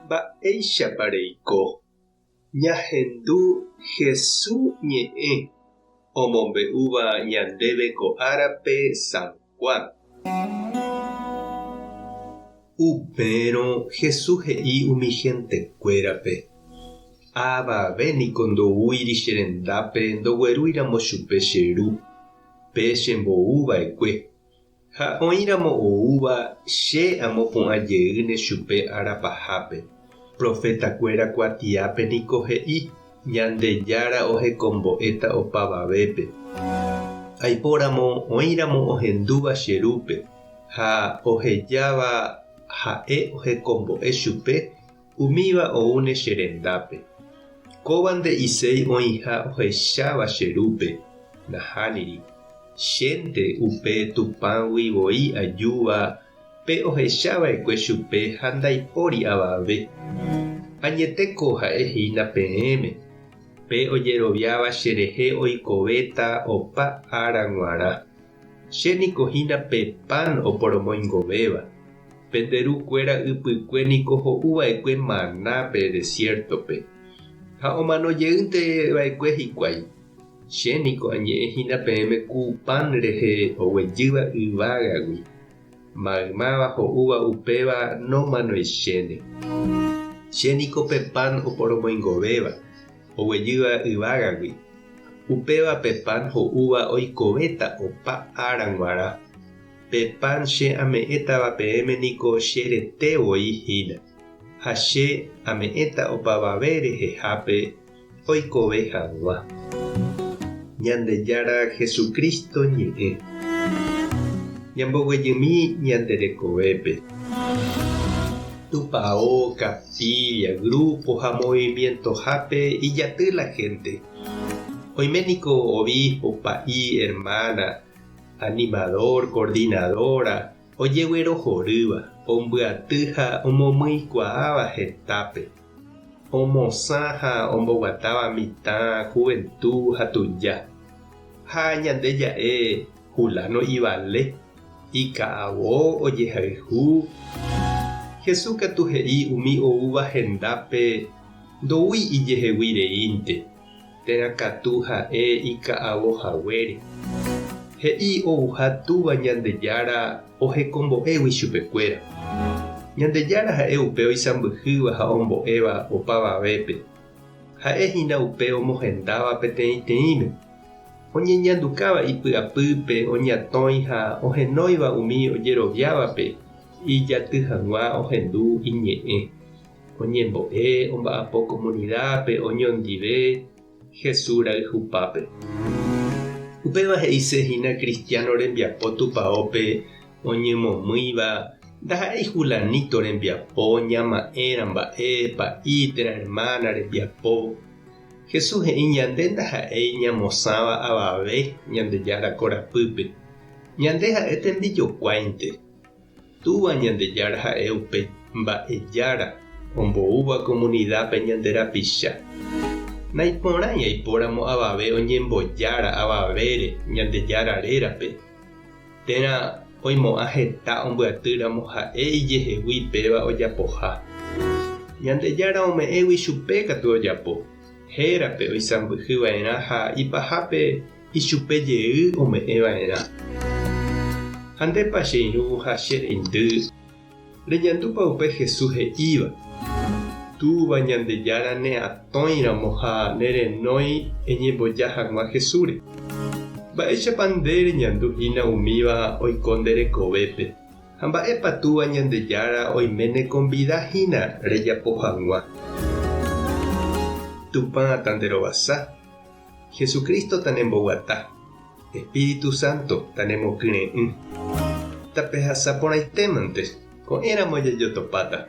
Mba'éichapa reiko. Ñahendu Jesús ñe'ẽ omombe'úva ñandéve ko árape San Juan. Upérõ Jesús he'i umi hentekuérape. Avavéniko ndoúiri che rendápe ndoguerúiramo chupe che ru pe chembo'uva'ekue. Ha oĩramo oúva che amo pu'ãjeýne chupe arapahápe. Profetakuéra kuatiápe niko he'i Ñandejára ohekombo'éta opavavépe. Aipóramo oĩramo ohendúva che rúpe ha ohejáva ha'e ohekombo'e chupe umíva oúne che rendápe. Kóvante iséi oĩha ohecháva che rúpe nahániri. Chénte upe tupãguivoi ajúva pe ohechava'ekue chupe ha ndaipóri avave. Añeteko ha'ehína peẽme pe ojeroviáva cherehe oikovéta opa ára g̃uarã. Chéniko hína pe pan oporomoingovéva. Penderukuéra ypykue niko ho'uva'ekue maná pe desiertope. Ha omanojeýnteva'ekue hikuái. Chéniko añe'ẽhína peẽme ku pan rehe oguejýva yvágagui. Maymáva ho'úva upéva nomanoichéne. Chéniko pe pan oporomoingovéva oguejýva yvágagui. Upéva pe pan ho'úva oikovéta opa ára g̃uarã. Pe pan che ame'ẽtava peẽme niko cheretevoi hína. Ha che ame'ẽta opavave rehehápe oikove hag̃ua. Ñandejára Jesucristo ñe'ẽ. Ñamboguejymi ñanderekovépe. Tupão, capilla, grupo ha movimientohápe ijaty la gente. Oiméniko obispo, pa'i, hermana, animador, coordinadora, ojeguerohorýva, ombyaty ha omomykuaáva hetápe. Omosã ha omboguatáva mitã, juventud ha tuja. Ha ñande ja'e Julano ivale, ika'avo ojehayhu. Jesús katu he'i umi oúva hendápe ndoúi ijeheguireínte. Terakatu ha'e ika'avohaguére. He'i ouha túva Ñandejára ohekombo'égui chupekuéra. Ñandejára ha'e upe oisãmbyhýva ha ombo'éva opavavépe. Ha'ehína upe omohendáva peteĩteĩme. Oñeñandukáva ipy'apýpe oñatõi ha ohenóiva umi ojeroviávape ijaty hag̃ua ohendu iñe'ẽ. Oñembo'e omba'apo comunidápe oñondive Jesús rayhupápe. Upéva he'isehína cristiano rembiapo tupãópe oñemomýiva ndaha'éi Julanito rembiapo ñama'ẽra mba'e pa'i térã hermana rembiapo. Jesús he'i ñande ndaha'éi ñamosãva avave Ñandejára korapýpe. Ñande ha'e tembijokuáinte. Túva Ñandejára ha'e upe mba'ejára omboúva comunidápe ñande rapicha. Naiporãi aipóramo avave oñembojára avavére Ñandejára rérape. Térã oimo'ã heta ombyatýramo ha'e ijehegui péva ojapoha. Ñandejára ome'ẽgui chupe katu ojapo. Hérape oisãmbyhyva'erã ha ipahápe ichupejey ome'ẽva'erã. Ha ndépa che irũ ha che reindy reñandúpa upe Jesús he'íva. Túva Ñandejára ne'atõiramo ha nerenói eñemboja hag̃ua Jesúsre. Mba'éichapa nde reñanduhína umíva oiko nderekovépe. Ha mba'épa túva Ñandejára oiméne convidahína rejapo hag̃ua. Tupã tanderovasa. Jesucristo tanemboguata. Espíritu Santo tanemokyre'ỹ. Tapehasaporãitémante ko'ẽramo jajotopáta.